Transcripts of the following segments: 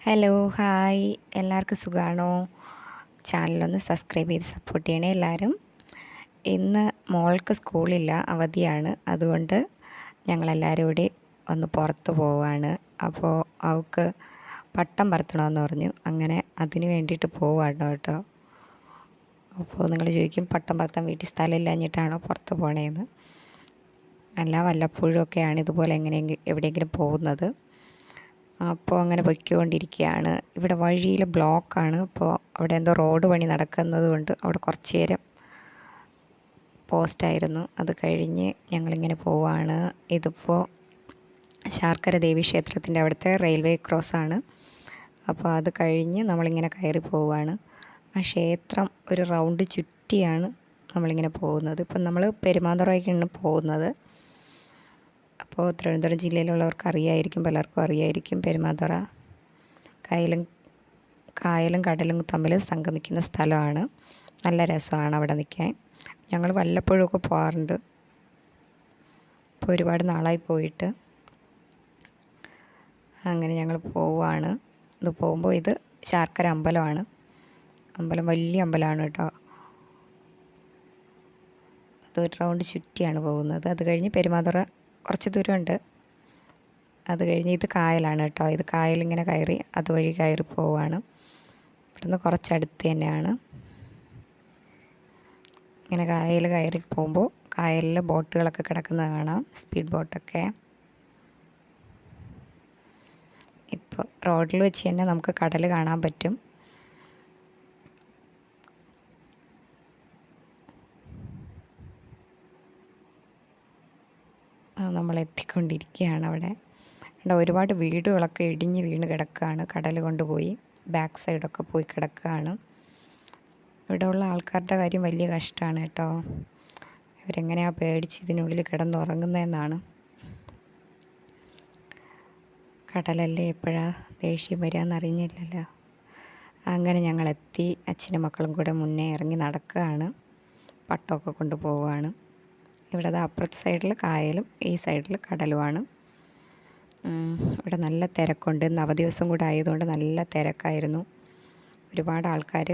Hello, hi. എല്ലാവർക്കും സുഖമാണോ? ചാനലൊന്ന് സബ്സ്ക്രൈബ് ചെയ്ത് സപ്പോർട്ട് ചെയ്യണേ എല്ലാവരും. ഇന്ന് മോൾക്ക് സ്കൂളില്ല, അവധിയാണ്. അതുകൊണ്ട് ഞങ്ങളെല്ലാവരും കൂടി ഒന്ന് പുറത്ത് പോവാണ്. അപ്പോൾ അവൾക്ക് പട്ടം പറത്തണമെന്ന് പറഞ്ഞു. അങ്ങനെ അതിന് വേണ്ടിയിട്ട് പോവാണ് കേട്ടോ. അപ്പോൾ നിങ്ങൾ ചോദിക്കും, പട്ടം പറത്താൻ വീട്ടിൽ സ്ഥലമില്ലാഞ്ഞിട്ടാണോ പുറത്ത് പോണേന്ന്? അല്ല, വല്ലപ്പോഴും ഒക്കെയാണ് ഇതുപോലെ എവിടെയെങ്കിലും പോകുന്നത്. അപ്പോൾ അങ്ങനെ പൊയ്ക്കൊണ്ടിരിക്കുകയാണ്. ഇവിടെ വഴിയിൽ ബ്ലോക്കാണ്. അപ്പോൾ അവിടെ എന്തോ റോഡ് പണി നടക്കുന്നത് കൊണ്ട് അവിടെ കുറച്ച് നേരം പോസ്റ്റായിരുന്നു. അത് കഴിഞ്ഞ് ഞങ്ങളിങ്ങനെ പോവാണ്. ഇതിപ്പോൾ ശാർക്കര ദേവി ക്ഷേത്രത്തിൻ്റെ അവിടുത്തെ റെയിൽവേ ക്രോസാണ്. അപ്പോൾ അത് കഴിഞ്ഞ് നമ്മളിങ്ങനെ കയറി പോവുകയാണ്. ആ ക്ഷേത്രം ഒരു റൗണ്ട് ചുറ്റിയാണ് നമ്മളിങ്ങനെ പോകുന്നത്. ഇപ്പം നമ്മൾ പെരുമാതുറയ്ക്കാണ് പോകുന്നത്. അപ്പോൾ തിരുവനന്തപുരം ജില്ലയിലുള്ളവർക്ക് അറിയായിരിക്കും, പലർക്കും അറിയായിരിക്കും. പെരുമാതുറ കായലും കടലും തമ്മിൽ സംഗമിക്കുന്ന സ്ഥലമാണ്. നല്ല രസമാണ് അവിടെ നിൽക്കാൻ. ഞങ്ങൾ വല്ലപ്പോഴുമൊക്കെ പോകാറുണ്ട്. ഇപ്പോൾ ഒരുപാട് നാളായി പോയിട്ട്. അങ്ങനെ ഞങ്ങൾ പോവുകയാണ്. ഇത് പോകുമ്പോൾ ഇത് ശാർക്കര അമ്പലമാണ്. അമ്പലം വലിയ അമ്പലമാണ് കേട്ടോ. അത് ഒരു റൗണ്ട് ചുറ്റിയാണ് പോകുന്നത്. അത് കഴിഞ്ഞ് പെരുമാതുറ കുറച്ച് ദൂരമുണ്ട്. അത് കഴിഞ്ഞ് ഇത് കായലാണ് കേട്ടോ. ഇത് കായലിങ്ങനെ കയറി അതുവഴി കയറി പോവുകയാണ്. ഇവിടുന്ന് കുറച്ചടുത്ത് തന്നെയാണ്. ഇങ്ങനെ കായൽ കയറി പോകുമ്പോൾ കായലിൽ ബോട്ടുകളൊക്കെ കിടക്കുന്നത് കാണാം, സ്പീഡ് ബോട്ടൊക്കെ. ഇപ്പോൾ റോഡിൽ വെച്ച് തന്നെ നമുക്ക് കടൽ കാണാൻ പറ്റും. നമ്മൾ എത്തിക്കൊണ്ടിരിക്കുകയാണ് അവിടെ. ഒരുപാട് വീടുകളൊക്കെ ഇടിഞ്ഞ് വീണ് കിടക്കുകയാണ്. കടൽ കൊണ്ടുപോയി ബാക്ക് സൈഡൊക്കെ പോയി കിടക്കുകയാണ്. ഇവിടെ ഉള്ള ആൾക്കാരുടെ കാര്യം വലിയ കഷ്ടമാണ് കേട്ടോ. ഇവരെങ്ങനെയാണ് പേടിച്ച് ഇതിനുള്ളിൽ കിടന്നുറങ്ങുന്നതെന്നാണ്. കടലല്ലേ, എപ്പോഴാണ് ദേഷ്യം വരികയെന്ന് അറിഞ്ഞില്ലല്ലോ. അങ്ങനെ ഞങ്ങളെത്തി. അച്ഛനും മക്കളും കൂടെ മുന്നേ ഇറങ്ങി നടക്കുകയാണ്. പട്ടമൊക്കെ കൊണ്ട് പോവുകയാണ്. ഇവിടെ അപ്പുറത്തെ സൈഡിൽ കായലും ഈ സൈഡിൽ കടലുമാണ്. ഇവിടെ നല്ല തിരക്കുണ്ട്. ഇന്ന് അവധി ദിവസം കൂടെ ആയതുകൊണ്ട് നല്ല തിരക്കായിരുന്നു. ഒരുപാട് ആൾക്കാർ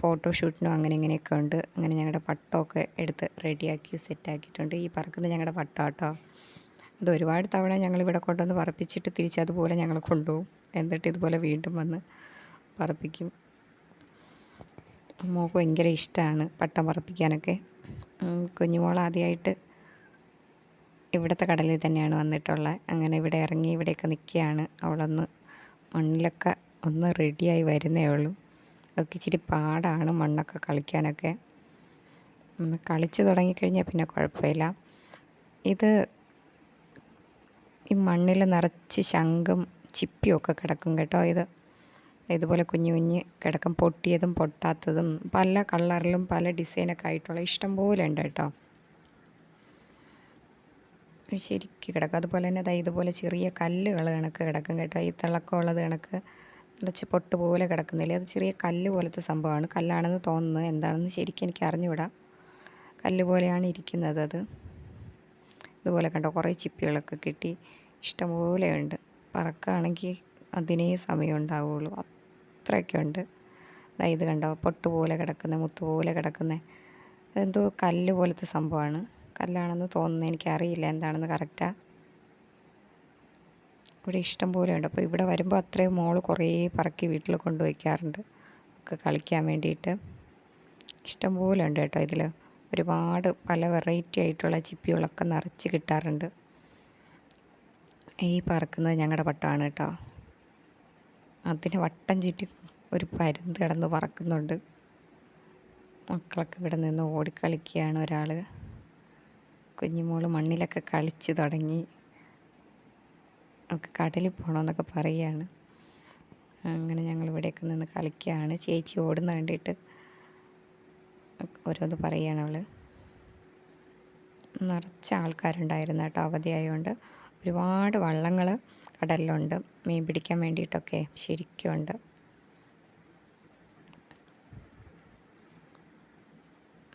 ഫോട്ടോഷൂട്ടിനും അങ്ങനെ ഇങ്ങനെയൊക്കെ ഉണ്ട്. അങ്ങനെ ഞങ്ങളുടെ പട്ടമൊക്കെ എടുത്ത് റെഡിയാക്കി സെറ്റാക്കിയിട്ടുണ്ട്. ഈ പറക്കുന്നത് ഞങ്ങളുടെ പട്ടം കേട്ടോ. ഇത് ഒരുപാട് തവണ ഞങ്ങളിവിടെ കൊണ്ടുവന്ന് പറപ്പിച്ചിട്ട് തിരിച്ചതുപോലെ ഞങ്ങൾ കൊണ്ടുപോകും. എന്നിട്ട് ഇതുപോലെ വീണ്ടും വന്ന് പറപ്പിക്കും. മോൾക്ക് ഭയങ്കര ഇഷ്ടമാണ് പട്ടം പറപ്പിക്കാനൊക്കെ. കുഞ്ഞുമോൾ ആദ്യമായിട്ട് ഇവിടുത്തെ കടലിൽ തന്നെയാണ് വന്നിട്ടുള്ളത്. അങ്ങനെ ഇവിടെ ഇറങ്ങി ഇവിടെയൊക്കെ നിൽക്കുകയാണ്. അവളൊന്ന് മണ്ണിലൊക്കെ ഒന്ന് റെഡിയായി വരുന്നേ ഉള്ളൂ. അവൾക്ക് ഇച്ചിരി പാടാണ് മണ്ണൊക്കെ കളിക്കാനൊക്കെ. കളിച്ച് തുടങ്ങിക്കഴിഞ്ഞാൽ പിന്നെ കുഴപ്പമില്ല. ഇത് ഈ മണ്ണിൽ നിറച്ച് ശംഖും ചിപ്പിയൊക്കെ കിടക്കും കേട്ടോ. ഇതുപോലെ കുഞ്ഞു കുഞ്ഞ് കിടക്കും. പൊട്ടിയതും പൊട്ടാത്തതും പല കളറിലും പല ഡിസൈനൊക്കെ ആയിട്ടുള്ള ഇഷ്ടം പോലെ ഉണ്ട് കേട്ടോ. ശരിക്കും കിടക്കും. അതുപോലെ തന്നെ ഇതുപോലെ ചെറിയ കല്ലുകൾ കണക്ക് കിടക്കും കേട്ടോ. ഈ തിളക്കമുള്ളത് കണക്ക് നിറച്ച് പൊട്ട് പോലെ കിടക്കുന്നില്ലേ, അത് ചെറിയ കല്ല് പോലത്തെ സംഭവമാണ്. കല്ലാണെന്ന് തോന്നുന്നത്, എന്താണെന്ന് ശരിക്കും എനിക്ക് അറിഞ്ഞുകൂടാ. കല്ല് പോലെയാണ് ഇരിക്കുന്നത് അത്. ഇതുപോലെ കണ്ടോ, കുറേ ചിപ്പികളൊക്കെ കിട്ടി. ഇഷ്ടംപോലെ ഉണ്ട്. പറക്കുകയാണെങ്കിൽ അതിനേ സമയം ഉണ്ടാവുള്ളൂ, അത്രയൊക്കെ ഉണ്ട്. ഇത് കണ്ടോ, പൊട്ട് പോലെ കിടക്കുന്ന, മുത്ത് പോലെ കിടക്കുന്ന എന്തോ കല്ല് പോലത്തെ സംഭവമാണ്. കല്ലാണെന്ന് തോന്നുന്നത്, എനിക്കറിയില്ല എന്താണെന്ന് കറക്റ്റാണ്. ഇവിടെ ഇഷ്ടം പോലെ ഉണ്ട്. അപ്പോൾ ഇവിടെ വരുമ്പോൾ അത്രയും മോൾ കുറേ പറക്കി വീട്ടിൽ കൊണ്ടുവയ്ക്കാറുണ്ട് ഒക്കെ കളിക്കാൻ വേണ്ടിയിട്ട്. ഇഷ്ടം പോലെ ഉണ്ട് കേട്ടോ. ഇതിൽ ഒരുപാട് പല വെറൈറ്റി ആയിട്ടുള്ള ചിപ്പികളൊക്കെ നിറച്ച് കിട്ടാറുണ്ട്. ഈ പറക്കുന്നത് ഞങ്ങളുടെ പട്ടമാണ് കേട്ടോ. അതിന് വട്ടം ചുറ്റി ഒരു പരുന്ത് കിടന്ന് പറക്കുന്നുണ്ട്. മക്കളൊക്കെ ഇവിടെ നിന്ന് ഓടിക്കളിക്കുകയാണ്. ഒരാൾ കുഞ്ഞുമോൾ മണ്ണിലൊക്കെ കളിച്ച് തുടങ്ങി. നമുക്ക് കടലിൽ പോകണമെന്നൊക്കെ പറയുകയാണ്. അങ്ങനെ ഞങ്ങൾ ഇവിടെയൊക്കെ നിന്ന് കളിക്കുകയാണ്. ചേച്ചി ഓടുന്ന കണ്ടിട്ട് ഓരോന്ന് പറയുകയാണ് അവൾ. നിറച്ച ആൾക്കാരുണ്ടായിരുന്നു കേട്ടോ, അവധിയായതുകൊണ്ട്. ഒരുപാട് വള്ളങ്ങൾ കടലിലുണ്ട്, മീൻ പിടിക്കാൻ വേണ്ടിയിട്ടൊക്കെ ശരിക്കും ഉണ്ട്.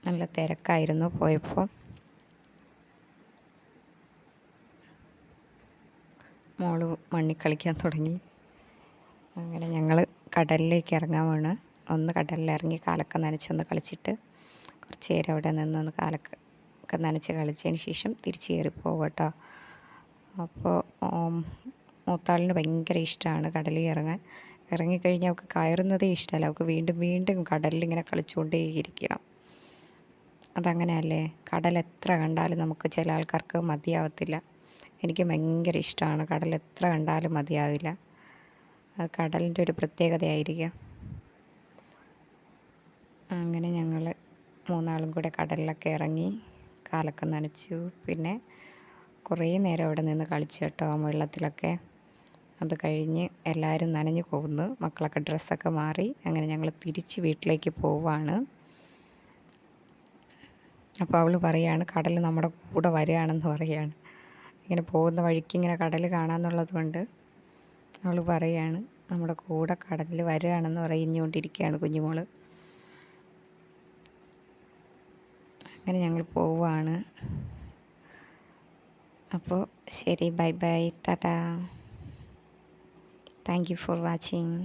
നല്ല തിരക്കായിരുന്നു പോയപ്പോൾ. മോള് മണ്ണിൽ കളിക്കാൻ തുടങ്ങി. അങ്ങനെ ഞങ്ങൾ കടലിലേക്ക് ഇറങ്ങാൻ വീണ് ഒന്ന് കടലിലിറങ്ങി കാലൊക്കെ നനച്ചൊന്ന് കളിച്ചിട്ട് കുറച്ച് നേരം അവിടെ നിന്നൊന്ന് കാലൊക്കെ നനച്ച് കളിച്ചതിന് ശേഷം തിരിച്ച് കയറി പോകും കേട്ടോ. അപ്പോൾ മൂത്താളിന് ഭയങ്കര ഇഷ്ടമാണ് കടലിൽ ഇറങ്ങാൻ. ഇറങ്ങിക്കഴിഞ്ഞാൽ അവൾക്ക് കയറുന്നതേ ഇഷ്ടമല്ല, അവൾക്ക് വീണ്ടും വീണ്ടും കടലിലിങ്ങനെ കളിച്ചുകൊണ്ടേയിരിക്കണം. അതങ്ങനെയല്ലേ, കടൽ എത്ര കണ്ടാലും നമുക്ക് ചില ആൾക്കാർക്ക് മതിയാവത്തില്ല. എനിക്ക് ഭയങ്കര ഇഷ്ടമാണ്, കടൽ എത്ര കണ്ടാലും മതിയാവില്ല. അത് കടലിൻ്റെ ഒരു പ്രത്യേകതയായിരിക്കും. അങ്ങനെ ഞങ്ങൾ മൂന്നാളും കൂടെ കടലിലൊക്കെ ഇറങ്ങി കാലൊക്കെ നനച്ചു. പിന്നെ കുറേ നേരം അവിടെ നിന്ന് കളിച്ചു കേട്ടോ വെള്ളത്തിലൊക്കെ. അത് കഴിഞ്ഞ് എല്ലാവരും നനഞ്ഞു പോകുന്നു, മക്കളൊക്കെ ഡ്രസ്സൊക്കെ മാറി. അങ്ങനെ ഞങ്ങൾ തിരിച്ച് വീട്ടിലേക്ക് പോവുകയാണ്. അപ്പോൾ അവൾ പറയുകയാണ് കടൽ നമ്മുടെ കൂടെ വരികയാണെന്ന് പറയുകയാണ്. ഇങ്ങനെ പോകുന്ന വഴിക്ക് ഇങ്ങനെ കടൽ കാണാമെന്നുള്ളത് കൊണ്ട് അവൾ പറയുകയാണ് നമ്മുടെ കൂടെ കടലിൽ വരികയാണെന്ന് പറഞ്ഞുകൊണ്ടിരിക്കുകയാണ് കുഞ്ഞുമോൾ. അങ്ങനെ ഞങ്ങൾ പോവുകയാണ്. അപ്പോൾ ശരി, bye bye, Tata. Thank you for watching.